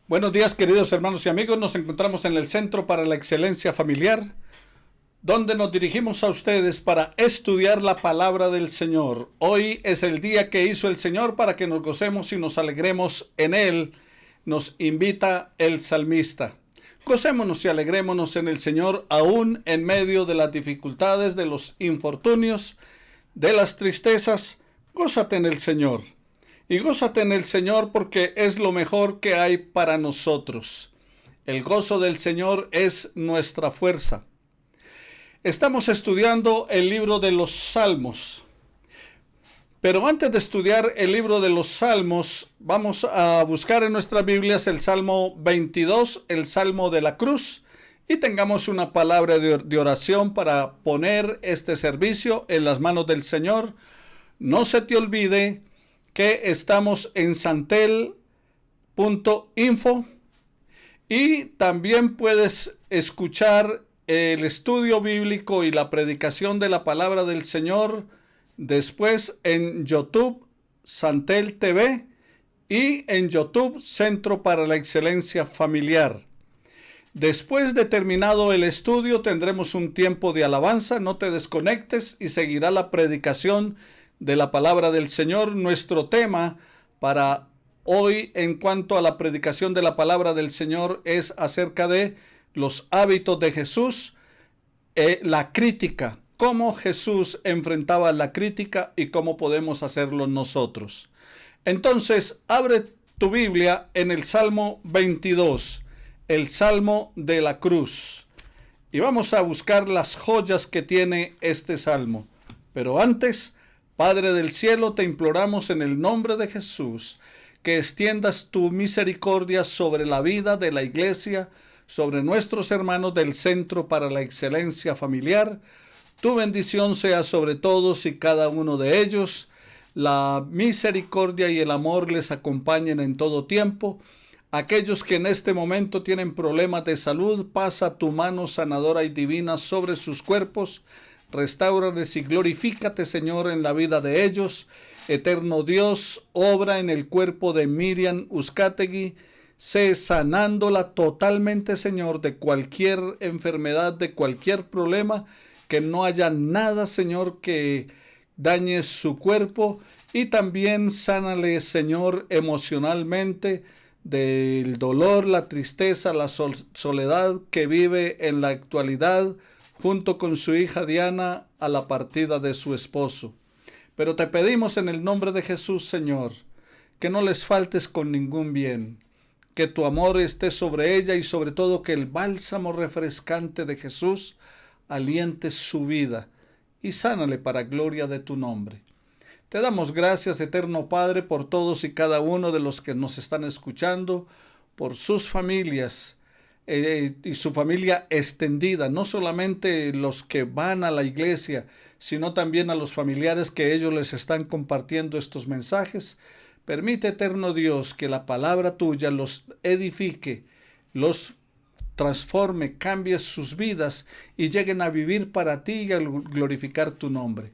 Buenos días, queridos hermanos y amigos. Nos encontramos en el Centro para la Excelencia Familiar, donde nos dirigimos a ustedes para estudiar la palabra del Señor. Hoy es el día que hizo el Señor para que nos gocemos y nos alegremos en Él. Nos invita el salmista. Gocémonos y alegrémonos en el Señor, aún en medio de las dificultades, de los infortunios, de las tristezas. Gózate en el Señor. Y gózate en el Señor porque es lo mejor que hay para nosotros. El gozo del Señor es nuestra fuerza. Estamos estudiando el libro de los Salmos. Pero antes de estudiar el libro de los Salmos, vamos a buscar en nuestras Biblias el Salmo 22, el Salmo de la Cruz, y tengamos una palabra de oración para poner este servicio en las manos del Señor. No se te olvide que estamos en santel.info y también puedes escuchar el estudio bíblico y la predicación de la palabra del Señor después en YouTube, Santel TV, y en YouTube, Centro para la Excelencia Familiar. Después de terminado el estudio tendremos un tiempo de alabanza. No te desconectes y seguirá la predicación de la palabra del Señor. Nuestro tema para hoy en cuanto a la predicación de la palabra del Señor es acerca de los hábitos de Jesús, la crítica, cómo Jesús enfrentaba la crítica y cómo podemos hacerlo nosotros. Entonces, abre tu Biblia en el Salmo 22, el Salmo de la Cruz, y vamos a buscar las joyas que tiene este salmo. Pero antes, Padre del cielo, te imploramos en el nombre de Jesús que extiendas tu misericordia sobre la vida de la iglesia, sobre nuestros hermanos del Centro para la Excelencia Familiar. Tu bendición sea sobre todos y cada uno de ellos. La misericordia y el amor les acompañen en todo tiempo. Aquellos que en este momento tienen problemas de salud, pasa tu mano sanadora y divina sobre sus cuerpos. Restáurales y glorifícate, Señor, en la vida de ellos. Eterno Dios, obra en el cuerpo de Miriam Uzcategui. Sé sanándola totalmente, Señor, de cualquier enfermedad, de cualquier problema. Que no haya nada, Señor, que dañe su cuerpo. Y también sánale, Señor, emocionalmente del dolor, la tristeza, la soledad que vive en la actualidad, junto con su hija Diana, a la partida de su esposo. Pero te pedimos en el nombre de Jesús, Señor, que no les faltes con ningún bien, que tu amor esté sobre ella y sobre todo que el bálsamo refrescante de Jesús aliente su vida y sánale para gloria de tu nombre. Te damos gracias, eterno Padre, por todos y cada uno de los que nos están escuchando, por sus familias, y su familia extendida, no solamente los que van a la iglesia, sino también a los familiares que ellos les están compartiendo estos mensajes. Permite, eterno Dios, que la palabra tuya los edifique, los transforme, cambie sus vidas y lleguen a vivir para ti y a glorificar tu nombre.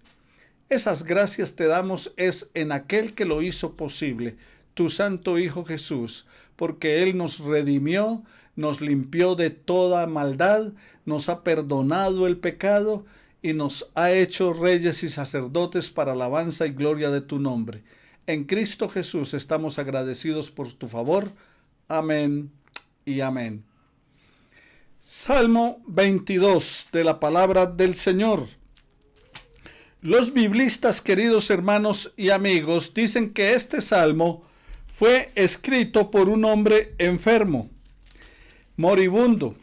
Esas gracias te damos es en aquel que lo hizo posible, tu Santo Hijo Jesús, porque Él nos redimió, nos limpió de toda maldad, nos ha perdonado el pecado y nos ha hecho reyes y sacerdotes para alabanza y gloria de tu nombre. En Cristo Jesús estamos agradecidos por tu favor. Amén y amén. Salmo 22 de la palabra del Señor. Los biblistas, queridos hermanos y amigos, dicen que este salmo fue escrito por un hombre enfermo, moribundo,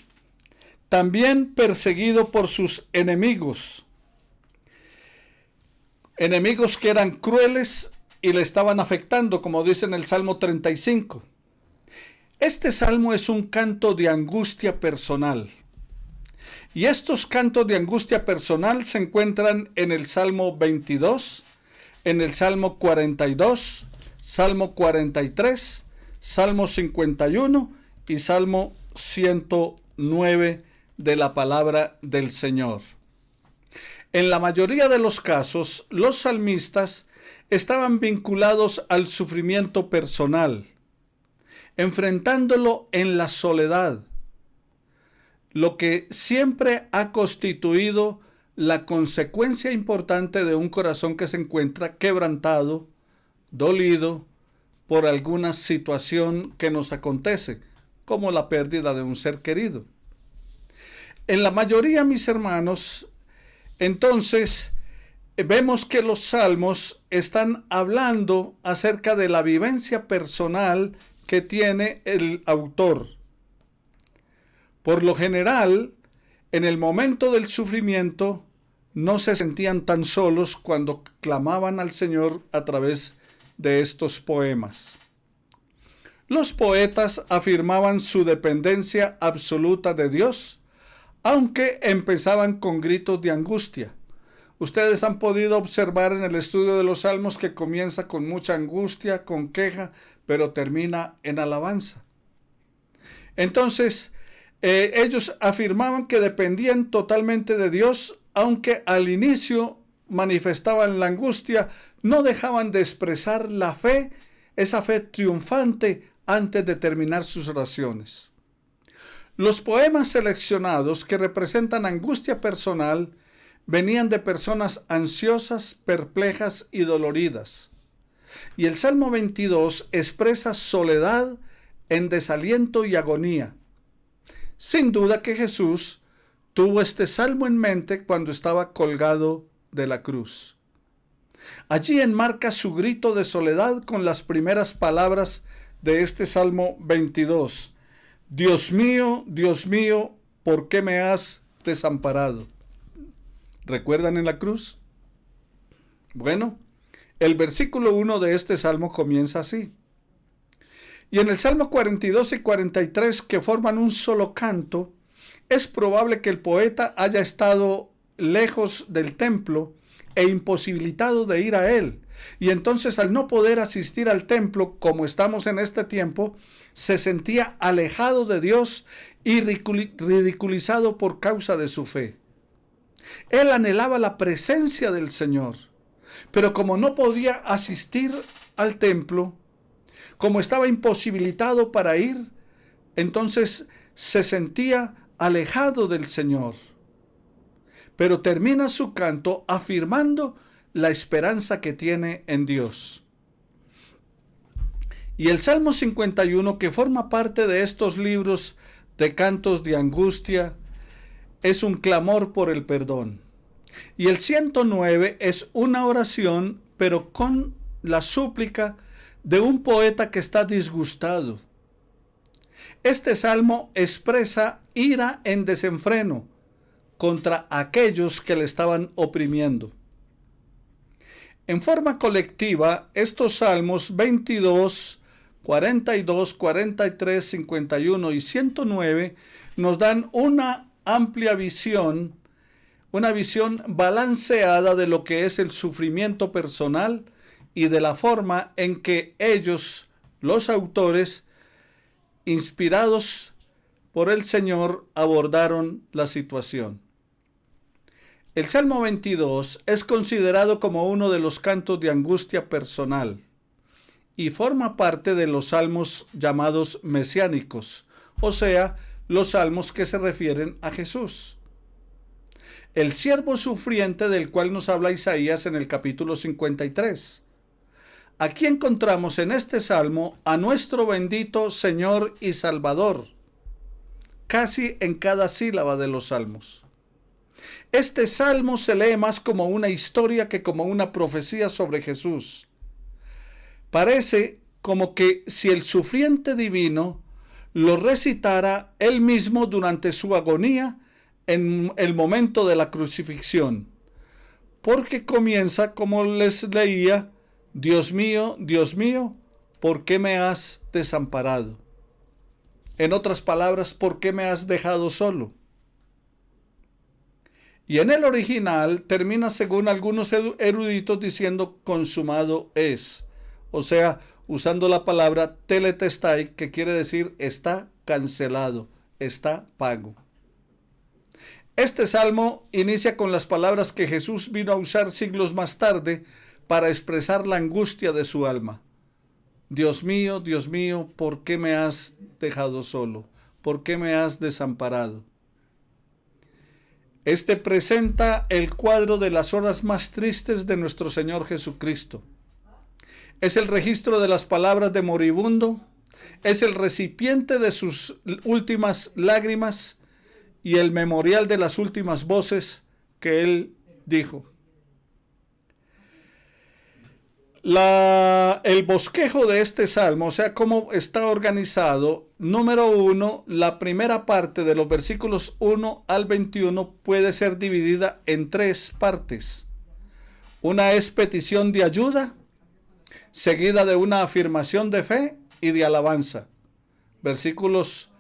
también perseguido por sus enemigos que eran crueles y le estaban afectando, como dice en el Salmo 35. Este salmo es un canto de angustia personal. Y estos cantos de angustia personal se encuentran en el Salmo 22, en el Salmo 42, Salmo 43, Salmo 51 y Salmo 109 de la palabra del Señor. En la mayoría de los casos, los salmistas estaban vinculados al sufrimiento personal. enfrentándolo en la soledad, lo que siempre ha constituido la consecuencia importante de un corazón que se encuentra quebrantado, dolido por alguna situación que nos acontece, como la pérdida de un ser querido. En la mayoría, mis hermanos, entonces vemos que los salmos están hablando acerca de la vivencia personal que tiene el autor. Por lo general, en el momento del sufrimiento, no se sentían tan solos cuando clamaban al Señor a través de estos poemas. Los poetas afirmaban su dependencia absoluta de Dios, aunque empezaban con gritos de angustia. Ustedes han podido observar en el estudio de los salmos que comienza con mucha angustia, con queja, pero termina en alabanza. Entonces, ellos afirmaban que dependían totalmente de Dios, aunque al inicio manifestaban la angustia, no dejaban de expresar la fe, esa fe triunfante antes de terminar sus oraciones. Los poemas seleccionados que representan angustia personal venían de personas ansiosas, perplejas y doloridas. Y el Salmo 22 expresa soledad en desaliento y agonía. Sin duda que Jesús tuvo este salmo en mente cuando estaba colgado de la cruz. Allí enmarca su grito de soledad con las primeras palabras de este Salmo 22. Dios mío, ¿por qué me has desamparado? ¿Recuerdan en la cruz? Bueno, el versículo 1 de este salmo comienza así. Y en el Salmo 42 y 43, que forman un solo canto, es probable que el poeta haya estado lejos del templo e imposibilitado de ir a él. Y entonces, al no poder asistir al templo, como estamos en este tiempo, se sentía alejado de Dios y ridiculizado por causa de su fe. Él anhelaba la presencia del Señor, pero como no podía asistir al templo, como estaba imposibilitado para ir, entonces se sentía alejado del Señor. Pero termina su canto afirmando la esperanza que tiene en Dios. Y el Salmo 51, que forma parte de estos libros de cantos de angustia, es un clamor por el perdón. Y el 109 es una oración, pero con la súplica de un poeta que está disgustado. Este salmo expresa ira en desenfreno contra aquellos que le estaban oprimiendo. En forma colectiva, estos salmos 22, 42, 43, 51 y 109 nos dan una amplia visión, una visión balanceada de lo que es el sufrimiento personal y de la forma en que ellos, los autores, inspirados por el Señor, abordaron la situación. El Salmo 22 es considerado como uno de los cantos de angustia personal y forma parte de los salmos llamados mesiánicos, o sea, los salmos que se refieren a Jesús. El siervo sufriente del cual nos habla Isaías en el capítulo 53. Aquí encontramos en este salmo a nuestro bendito Señor y Salvador, casi en cada sílaba de los salmos. Este salmo se lee más como una historia que como una profecía sobre Jesús. Parece como que si el sufriente divino lo recitara él mismo durante su agonía en el momento de la crucifixión, porque comienza como les leía: Dios mío, ¿por qué me has desamparado? En otras palabras, ¿por qué me has dejado solo? Y en el original termina, según algunos eruditos, diciendo consumado es. O sea, usando la palabra teletestai, que quiere decir está cancelado, está pago. Este salmo inicia con las palabras que Jesús vino a usar siglos más tarde para expresar la angustia de su alma. Dios mío, ¿por qué me has dejado solo? ¿Por qué me has desamparado? Este presenta el cuadro de las horas más tristes de nuestro Señor Jesucristo. Es el registro de las palabras de moribundo, es el recipiente de sus últimas lágrimas y el memorial de las últimas voces que él dijo. El bosquejo de este salmo, o sea, cómo está organizado. Número 1, la primera parte de los versículos 1 al 21 puede ser dividida en 3 partes. Una es petición de ayuda, seguida de una afirmación de fe y de alabanza. Versículos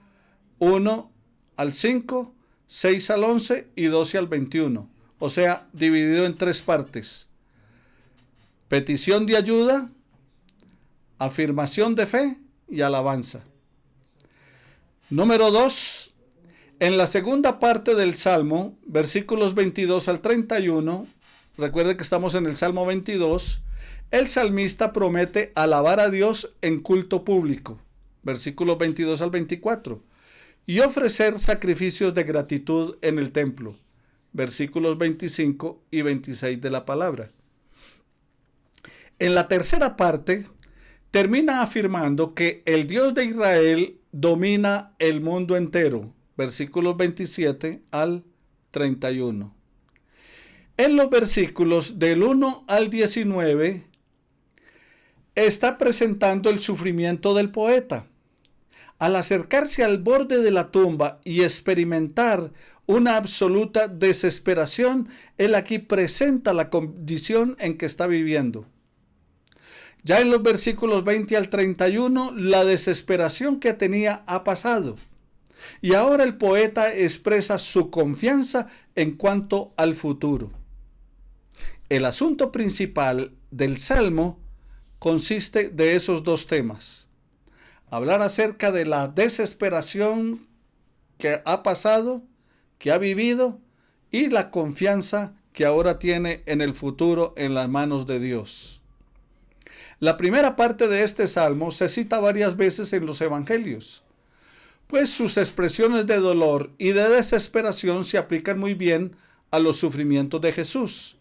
1 al 5, 6 al 11 y 12 al 21. O sea, dividido en 3 partes. Petición de ayuda, afirmación de fe y alabanza. Número 2. En la segunda parte del Salmo, versículos 22 al 31, recuerde que estamos en el Salmo 22, el salmista promete alabar a Dios en culto público, versículos 22 al 24, y ofrecer sacrificios de gratitud en el templo, versículos 25 y 26 de la palabra. En la tercera parte, termina afirmando que el Dios de Israel domina el mundo entero, versículos 27 al 31. En los versículos del 1 al 19, está presentando el sufrimiento del poeta. Al acercarse al borde de la tumba y experimentar una absoluta desesperación, él aquí presenta la condición en que está viviendo. Ya en los versículos 20 al 31, la desesperación que tenía ha pasado. Y ahora el poeta expresa su confianza en cuanto al futuro. El asunto principal del Salmo consiste de esos 2 temas. Hablar acerca de la desesperación que ha pasado, que ha vivido, y la confianza que ahora tiene en el futuro en las manos de Dios. La primera parte de este salmo se cita varias veces en los evangelios, pues sus expresiones de dolor y de desesperación se aplican muy bien a los sufrimientos de Jesús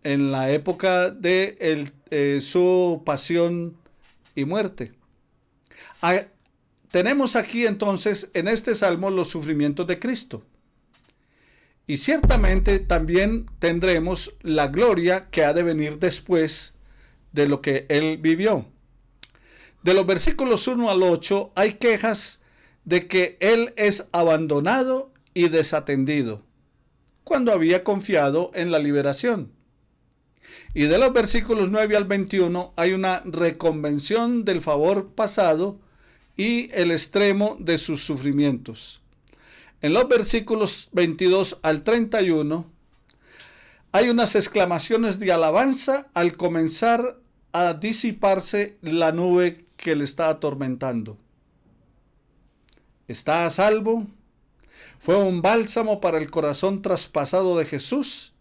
en la época de su pasión y muerte. Tenemos aquí entonces en este salmo los sufrimientos de Cristo. Y ciertamente también tendremos la gloria que ha de venir después de lo que él vivió. De los versículos 1 al 8 hay quejas de que él es abandonado y desatendido, cuando había confiado en la liberación. Y de los versículos 9 al 21 hay una reconvención del favor pasado y el extremo de sus sufrimientos. En los versículos 22 al 31 hay unas exclamaciones de alabanza al comenzar a disiparse la nube que le está atormentando. Está a salvo. Fue un bálsamo para el corazón traspasado de Jesús.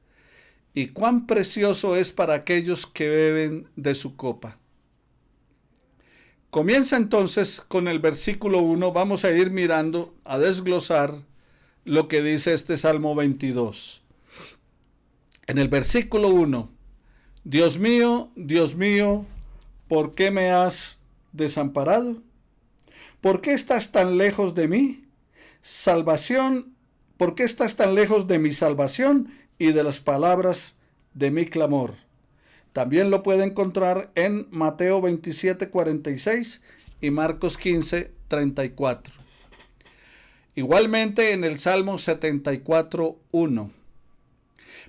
Y cuán precioso es para aquellos que beben de su copa. Comienza entonces con el versículo 1. Vamos a ir mirando, a desglosar lo que dice este Salmo 22. En el versículo 1. Dios mío, ¿por qué me has desamparado? ¿Por qué estás tan lejos de mí? ¿Por qué estás tan lejos de mi salvación y de las palabras de mi clamor? También lo puede encontrar en Mateo 27:46 y Marcos 15:34. Igualmente en el Salmo 74:1.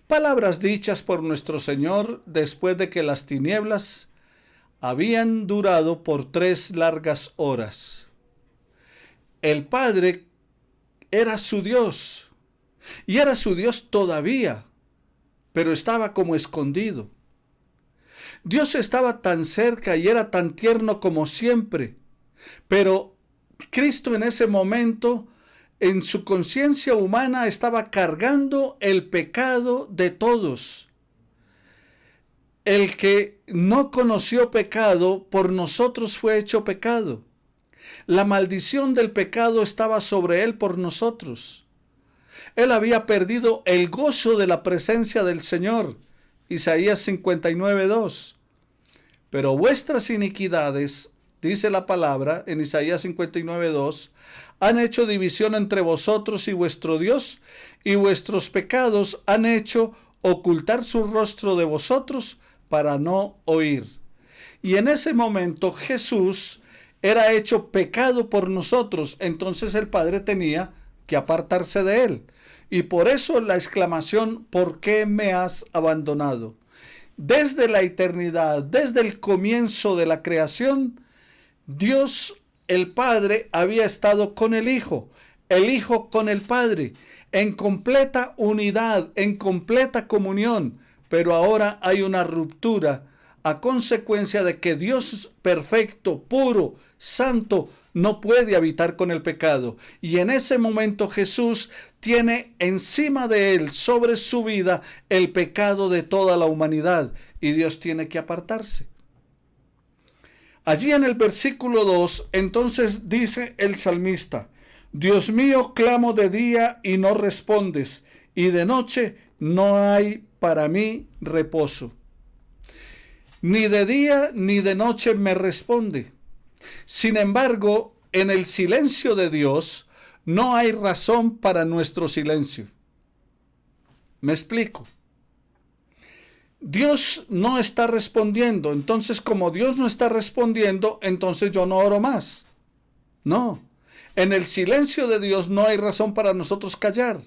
Palabras dichas por nuestro Señor después de que las tinieblas habían durado por 3 largas horas. El Padre era su Dios, y era su Dios todavía, pero estaba como escondido. Dios estaba tan cerca y era tan tierno como siempre, pero Cristo en ese momento, en su conciencia humana, estaba cargando el pecado de todos. el que no conoció pecado, por nosotros fue hecho pecado. La maldición del pecado estaba sobre él por nosotros. Él había perdido el gozo de la presencia del Señor. Isaías 59:2. Pero vuestras iniquidades, dice la palabra en Isaías 59:2, han hecho división entre vosotros y vuestro Dios, y vuestros pecados han hecho ocultar su rostro de vosotros para no oír. Y en ese momento Jesús era hecho pecado por nosotros, entonces el Padre tenía que apartarse de él. Y por eso la exclamación, ¿por qué me has abandonado? Desde la eternidad, desde el comienzo de la creación, Dios el Padre había estado con el Hijo con el Padre, en completa unidad, en completa comunión. Pero ahora hay una ruptura a consecuencia de que Dios perfecto, puro, santo, no puede habitar con el pecado. Y en ese momento Jesús tiene encima de él, sobre su vida, el pecado de toda la humanidad. Y Dios tiene que apartarse. Allí en el versículo 2, entonces dice el salmista: Dios mío, clamo de día y no respondes, y de noche no hay para mí reposo. Ni de día ni de noche me responde. Sin embargo, en el silencio de Dios no hay razón para nuestro silencio. Me explico. Dios no está respondiendo, entonces como Dios no está respondiendo, entonces yo no oro más. No, en el silencio de Dios no hay razón para nosotros callar.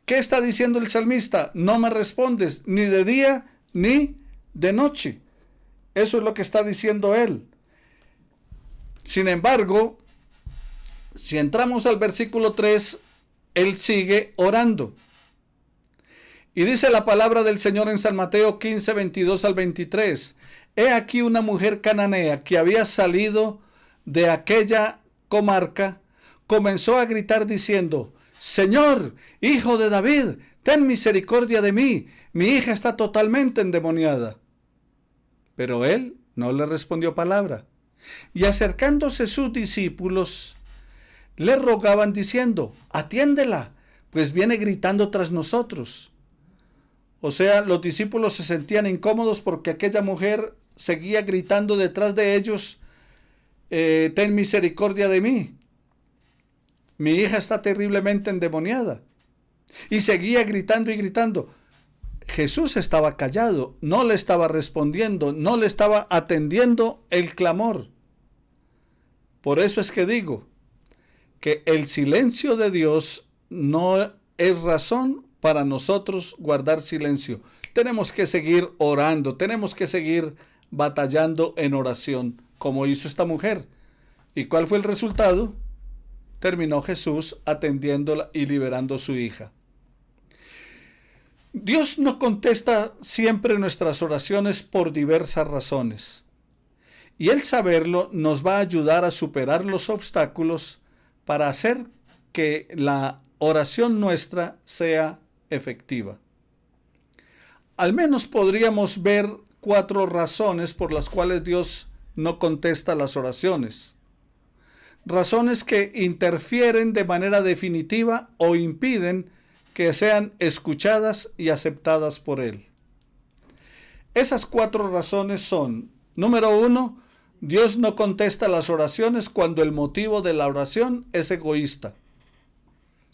¿Qué está diciendo el salmista? No me respondes ni de día ni de noche. Eso es lo que está diciendo él. Sin embargo, si entramos al versículo 3, él sigue orando. Y dice la palabra del Señor en San Mateo 15, 22 al 23. He aquí una mujer cananea que había salido de aquella comarca, comenzó a gritar diciendo: Señor, hijo de David, ten misericordia de mí, mi hija está totalmente endemoniada. Pero él no le respondió palabra. Y acercándose sus discípulos, le rogaban diciendo: atiéndela, pues viene gritando tras nosotros. O sea, los discípulos se sentían incómodos porque aquella mujer seguía gritando detrás de ellos: ten misericordia de mí, mi hija está terriblemente endemoniada. Y seguía gritando y gritando. Jesús estaba callado, no le estaba respondiendo, no le estaba atendiendo el clamor. Por eso es que digo que el silencio de Dios no es razón para nosotros guardar silencio. Tenemos que seguir orando, tenemos que seguir batallando en oración, como hizo esta mujer. ¿Y cuál fue el resultado? Terminó Jesús atendiéndola y liberando a su hija. Dios no contesta siempre nuestras oraciones por diversas razones. Y el saberlo nos va a ayudar a superar los obstáculos para hacer que la oración nuestra sea efectiva. Al menos podríamos ver 4 razones por las cuales Dios no contesta las oraciones. Razones que interfieren de manera definitiva o impiden que sean escuchadas y aceptadas por Él. Esas 4 razones son: número 1, Dios no contesta las oraciones cuando el motivo de la oración es egoísta,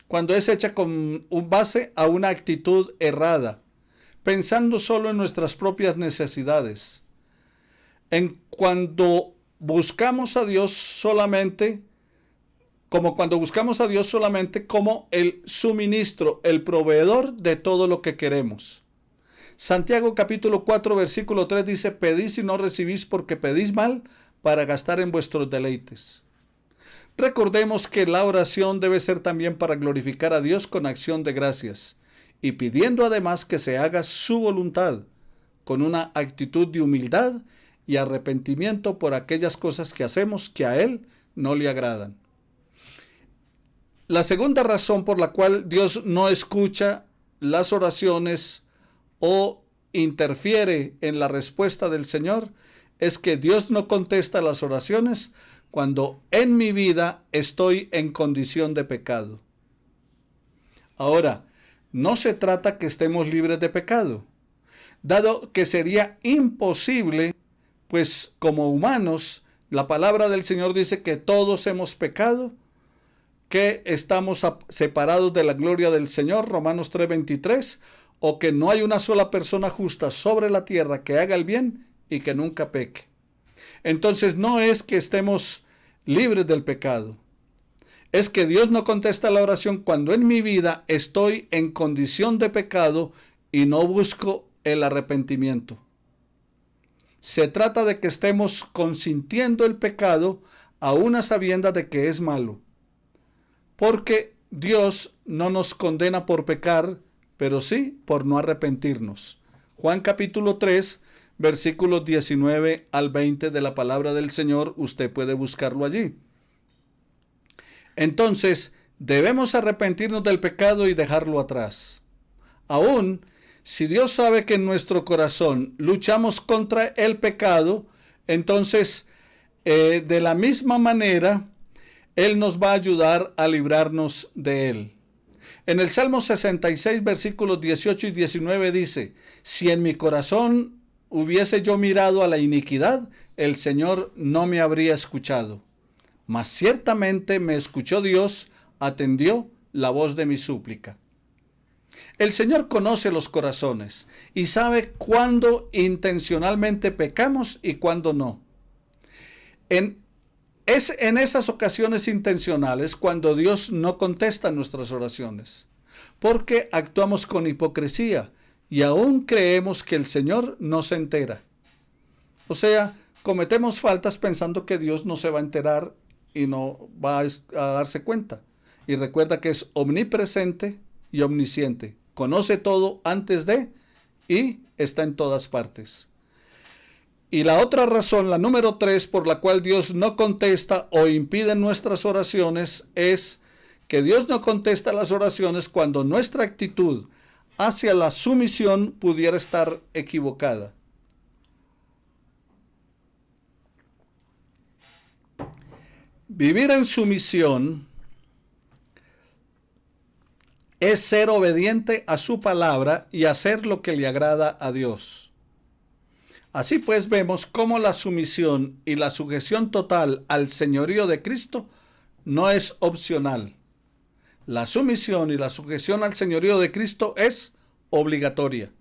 cuando es hecha con base a una actitud errada, pensando solo en nuestras propias necesidades. Cuando buscamos a Dios solamente como el suministro, el proveedor de todo lo que queremos. Santiago capítulo 4 versículo 3 dice: pedís y no recibís porque pedís mal para gastar en vuestros deleites. Recordemos que la oración debe ser también para glorificar a Dios con acción de gracias y pidiendo además que se haga su voluntad, con una actitud de humildad y arrepentimiento por aquellas cosas que hacemos que a Él no le agradan. La segunda razón por la cual Dios no escucha las oraciones o interfiere en la respuesta del Señor es que Dios no contesta las oraciones cuando en mi vida estoy en condición de pecado. Ahora, no se trata que estemos libres de pecado, dado que sería imposible, pues como humanos, la palabra del Señor dice que todos hemos pecado, que estamos separados de la gloria del Señor, Romanos 3:23, o que no hay una sola persona justa sobre la tierra que haga el bien y que nunca peque. Entonces no es que estemos libres del pecado, es que Dios no contesta la oración cuando en mi vida estoy en condición de pecado y no busco el arrepentimiento. Se trata de que estemos consintiendo el pecado a una sabienda de que es malo, porque Dios no nos condena por pecar, pero sí por no arrepentirnos. Juan capítulo 3, versículos 19 al 20 de la palabra del Señor, usted puede buscarlo allí. Entonces, debemos arrepentirnos del pecado y dejarlo atrás. Aún si Dios sabe que en nuestro corazón luchamos contra el pecado, entonces, de la misma manera, Él nos va a ayudar a librarnos de él. En el Salmo 66, versículos 18 y 19 dice: si en mi corazón hubiese yo mirado a la iniquidad, el Señor no me habría escuchado. Mas ciertamente me escuchó Dios, atendió la voz de mi súplica. El Señor conoce los corazones y sabe cuándo intencionalmente pecamos y cuándo no. Es en esas ocasiones intencionales cuando Dios no contesta nuestras oraciones, porque actuamos con hipocresía y aún creemos que el Señor no se entera. O sea, cometemos faltas pensando que Dios no se va a enterar y no va a darse cuenta. Y recuerda que es omnipresente y omnisciente. Conoce todo antes de y está en todas partes. Y la otra razón, la número 3, por la cual Dios no contesta o impide nuestras oraciones es que Dios no contesta las oraciones cuando nuestra actitud hacia la sumisión pudiera estar equivocada. Vivir en sumisión es ser obediente a su palabra y hacer lo que le agrada a Dios. Así pues vemos cómo la sumisión y la sujeción total al señorío de Cristo no es opcional. La sumisión y la sujeción al señorío de Cristo es obligatoria.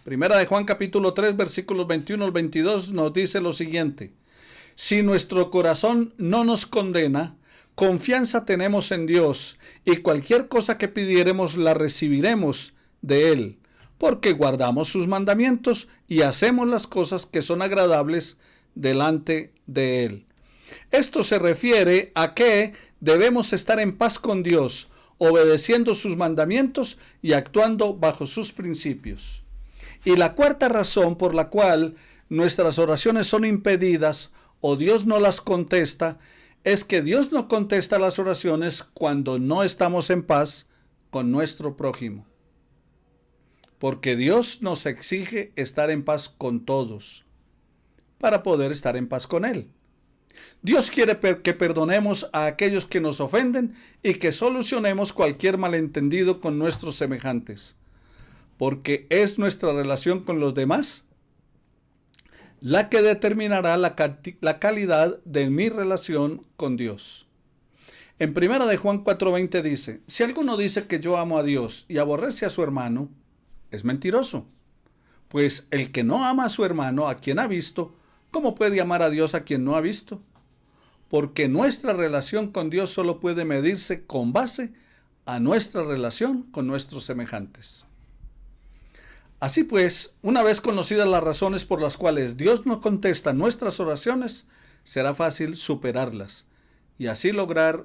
Primera de Juan capítulo 3 versículos 21 al 22 nos dice lo siguiente: si nuestro corazón no nos condena, confianza tenemos en Dios, y cualquier cosa que pidiéremos la recibiremos de Él, porque guardamos sus mandamientos y hacemos las cosas que son agradables delante de Él. Esto se refiere a que debemos estar en paz con Dios, obedeciendo sus mandamientos y actuando bajo sus principios. Y la cuarta razón por la cual nuestras oraciones son impedidas o Dios no las contesta, es que Dios no contesta las oraciones cuando no estamos en paz con nuestro prójimo. Porque Dios nos exige estar en paz con todos, para poder estar en paz con Él. Dios quiere que perdonemos a aquellos que nos ofenden y que solucionemos cualquier malentendido con nuestros semejantes, porque es nuestra relación con los demás la que determinará la calidad de mi relación con Dios. En 1 de Juan 4:20 dice: si alguno dice que yo amo a Dios y aborrece a su hermano, es mentiroso. Pues el que no ama a su hermano, a quien ha visto, ¿cómo puede amar a Dios a quien no ha visto? Porque nuestra relación con Dios solo puede medirse con base a nuestra relación con nuestros semejantes. Así pues, una vez conocidas las razones por las cuales Dios no contesta nuestras oraciones, será fácil superarlas y así lograr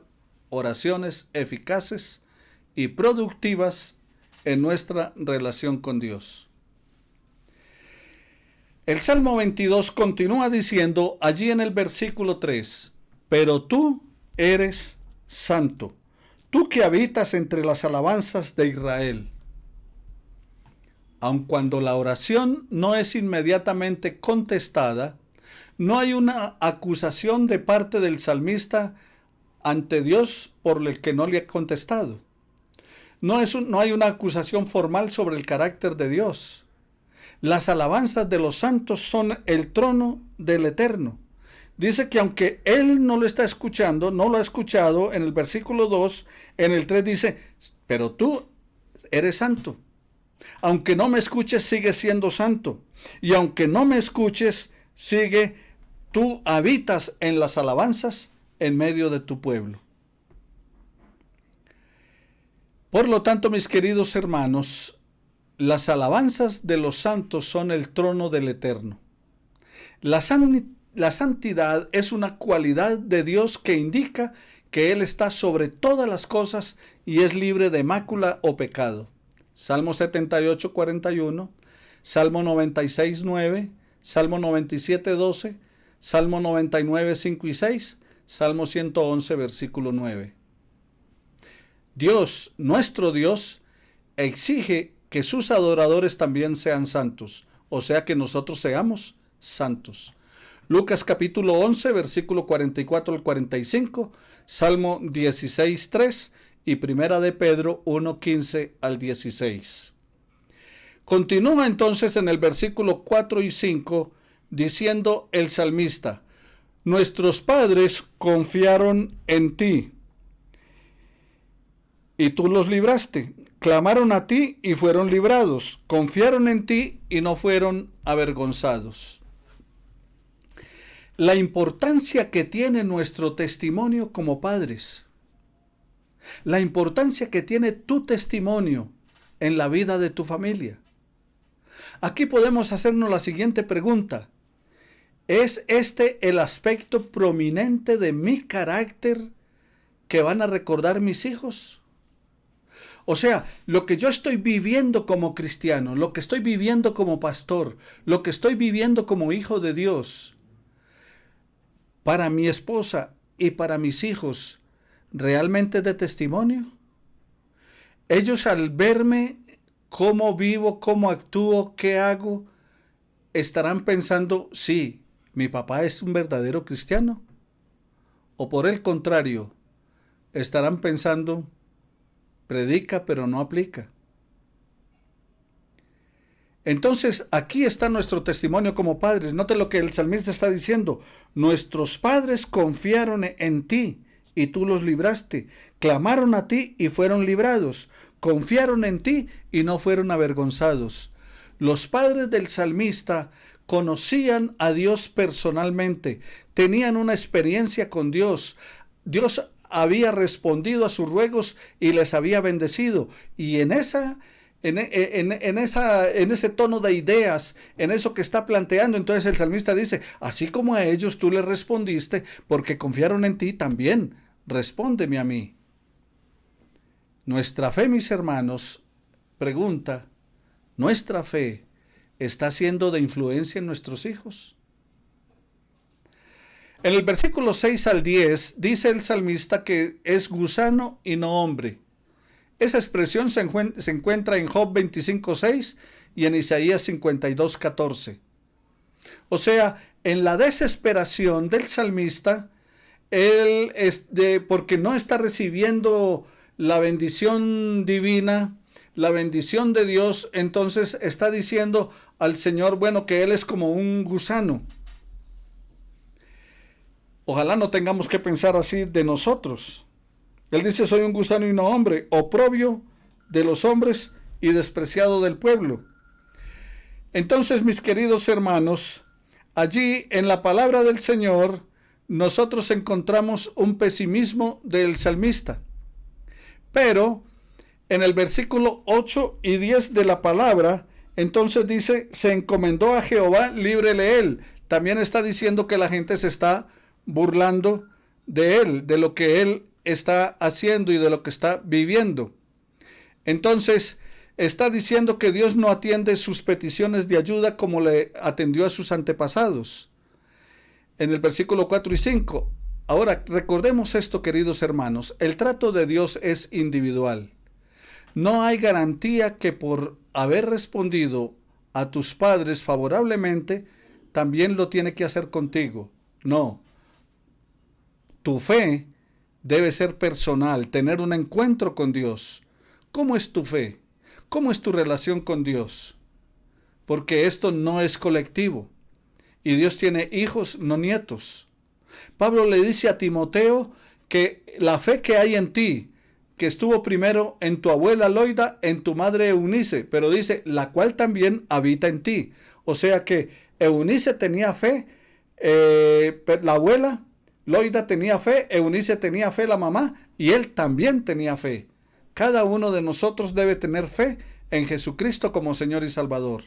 oraciones eficaces y productivas en nuestra relación con Dios. El Salmo 22 continúa diciendo allí en el versículo 3: pero tú eres santo, tú que habitas entre las alabanzas de Israel. aun cuando la oración no es inmediatamente contestada, no hay una acusación de parte del salmista ante Dios por el que no le ha contestado. No hay una acusación formal sobre el carácter de Dios. Las alabanzas de los santos son el trono del Eterno. Dice que aunque él no lo está escuchando, no lo ha escuchado, en el versículo 2, en el 3 dice, pero tú eres santo. Aunque no me escuches, sigue siendo santo. Y aunque no me escuches, tú habitas en las alabanzas en medio de tu pueblo. Por lo tanto, mis queridos hermanos, las alabanzas de los santos son el trono del Eterno. La santidad es una cualidad de Dios que indica que Él está sobre todas las cosas y es libre de mácula o pecado. Salmo 78, 41, Salmo 96, 9, Salmo 97, 12, Salmo 99, 5 y 6, Salmo 111, versículo 9. Dios, nuestro Dios, exige que sus adoradores también sean santos, o sea que nosotros seamos santos. Lucas capítulo 11, versículo 44 al 45, Salmo 16, 3 y Primera de Pedro 1, 15 al 16. Continúa entonces en el versículo 4 y 5 diciendo el salmista, nuestros padres confiaron en ti y tú los libraste. Clamaron a ti y fueron librados. Confiaron en ti y no fueron avergonzados. La importancia que tiene nuestro testimonio como padres. La importancia que tiene tu testimonio en la vida de tu familia. Aquí podemos hacernos la siguiente pregunta. ¿Es este el aspecto prominente de mi carácter que van a recordar mis hijos? O sea, lo que yo estoy viviendo como cristiano, lo que estoy viviendo como pastor, lo que estoy viviendo como hijo de Dios, para mi esposa y para mis hijos, ¿realmente de testimonio? Ellos al verme cómo vivo, cómo actúo, qué hago, estarán pensando, sí, mi papá es un verdadero cristiano. O por el contrario, estarán pensando, predica pero no aplica. Entonces, aquí está nuestro testimonio como padres. Note lo que el salmista está diciendo. Nuestros padres confiaron en ti y tú los libraste. Clamaron a ti y fueron librados. Confiaron en ti y no fueron avergonzados. Los padres del salmista conocían a Dios personalmente. Tenían una experiencia con Dios. Dios había respondido a sus ruegos y les había bendecido. Y en ese tono de ideas, en eso que está planteando, entonces el salmista dice, así como a ellos tú les respondiste, porque confiaron en ti, también respóndeme a mí. Nuestra fe, mis hermanos, pregunta, ¿nuestra fe está siendo de influencia en nuestros hijos? En el versículo 6 al 10 dice el salmista que es gusano y no hombre. Esa expresión se encuentra en Job 25:6 y en Isaías 52:14. O sea, en la desesperación del salmista, porque no está recibiendo la bendición divina, la bendición de Dios, entonces está diciendo al Señor, bueno, que Él es como un gusano. Ojalá no tengamos que pensar así de nosotros. Él dice, soy un gusano y no hombre, oprobio de los hombres y despreciado del pueblo. Entonces, mis queridos hermanos, allí en la palabra del Señor, nosotros encontramos un pesimismo del salmista. Pero en el versículo 8 y 10 de la palabra, entonces dice, se encomendó a Jehová, líbrele él. También está diciendo que la gente se está burlando de él, de lo que él está haciendo y de lo que está viviendo. Entonces, está diciendo que Dios no atiende sus peticiones de ayuda como le atendió a sus antepasados. En el versículo 4 y 5. Ahora, recordemos esto, queridos hermanos. El trato de Dios es individual. No hay garantía que por haber respondido a tus padres favorablemente, también lo tiene que hacer contigo. No. Tu fe debe ser personal, tener un encuentro con Dios. ¿Cómo es tu fe? ¿Cómo es tu relación con Dios? Porque esto no es colectivo. Y Dios tiene hijos, no nietos. Pablo le dice a Timoteo que la fe que hay en ti, que estuvo primero en tu abuela Loida, en tu madre Eunice, pero dice, la cual también habita en ti. O sea que Eunice tenía fe, la abuela, Loida tenía fe, Eunice tenía fe, la mamá, y él también tenía fe. Cada uno de nosotros debe tener fe en Jesucristo como Señor y Salvador.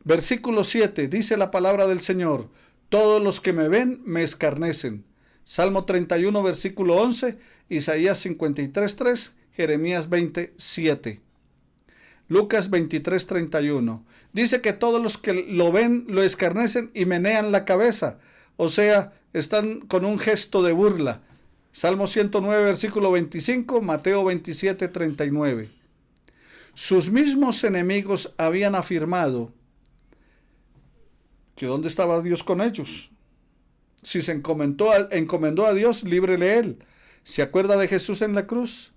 Versículo 7, dice la palabra del Señor, todos los que me ven me escarnecen. Salmo 31, versículo 11, Isaías 53, 3, Jeremías 20, 7. Lucas 23, 31. Dice que todos los que lo ven lo escarnecen y menean la cabeza. O sea, están con un gesto de burla. Salmo 109, versículo 25, Mateo 27, 39. Sus mismos enemigos habían afirmado que ¿dónde estaba Dios con ellos? Si se encomendó a Dios, líbrele él. ¿Se acuerda de Jesús en la cruz?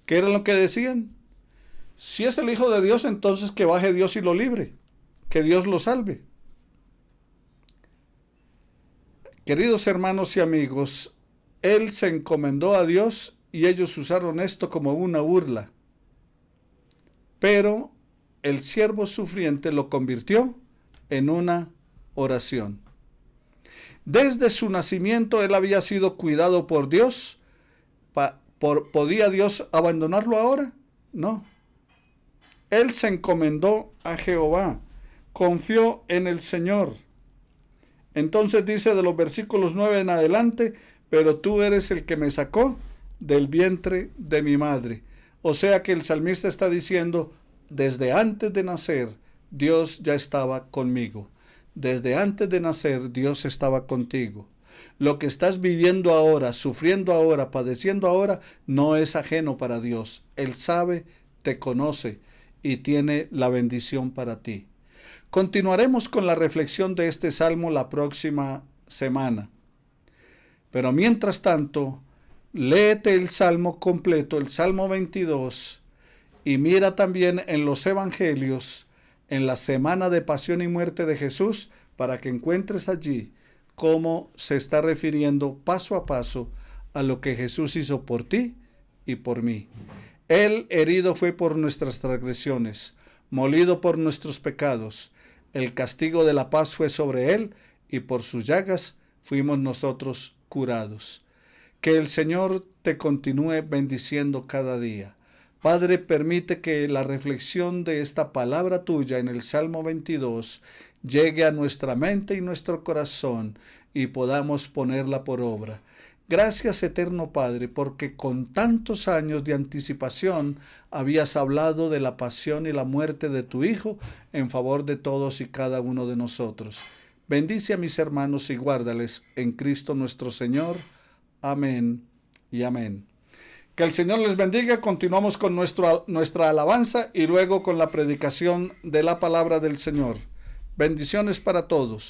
¿Qué era lo que decían? Si es el Hijo de Dios, entonces que baje Dios y lo libre. Que Dios lo salve. Queridos hermanos y amigos, él se encomendó a Dios y ellos usaron esto como una burla. Pero el siervo sufriente lo convirtió en una oración. Desde su nacimiento él había sido cuidado por Dios. ¿Podía Dios abandonarlo ahora? No. Él se encomendó a Jehová, confió en el Señor. Entonces dice de los versículos 9 en adelante, pero tú eres el que me sacó del vientre de mi madre. O sea que el salmista está diciendo, desde antes de nacer, Dios ya estaba conmigo. Desde antes de nacer, Dios estaba contigo. Lo que estás viviendo ahora, sufriendo ahora, padeciendo ahora, no es ajeno para Dios. Él sabe, te conoce y tiene la bendición para ti. Continuaremos con la reflexión de este salmo la próxima semana. Pero mientras tanto, léete el salmo completo, el Salmo 22, y mira también en los evangelios, en la semana de pasión y muerte de Jesús, para que encuentres allí cómo se está refiriendo paso a paso a lo que Jesús hizo por ti y por mí. Él herido fue por nuestras transgresiones, molido por nuestros pecados. El castigo de la paz fue sobre él, y por sus llagas fuimos nosotros curados. Que el Señor te continúe bendiciendo cada día. Padre, permite que la reflexión de esta palabra tuya en el Salmo 22 llegue a nuestra mente y nuestro corazón y podamos ponerla por obra. Gracias, eterno Padre, porque con tantos años de anticipación habías hablado de la pasión y la muerte de tu Hijo en favor de todos y cada uno de nosotros. Bendice a mis hermanos y guárdales en Cristo nuestro Señor. Amén y amén. Que el Señor les bendiga. Continuamos con nuestra alabanza y luego con la predicación de la palabra del Señor. Bendiciones para todos.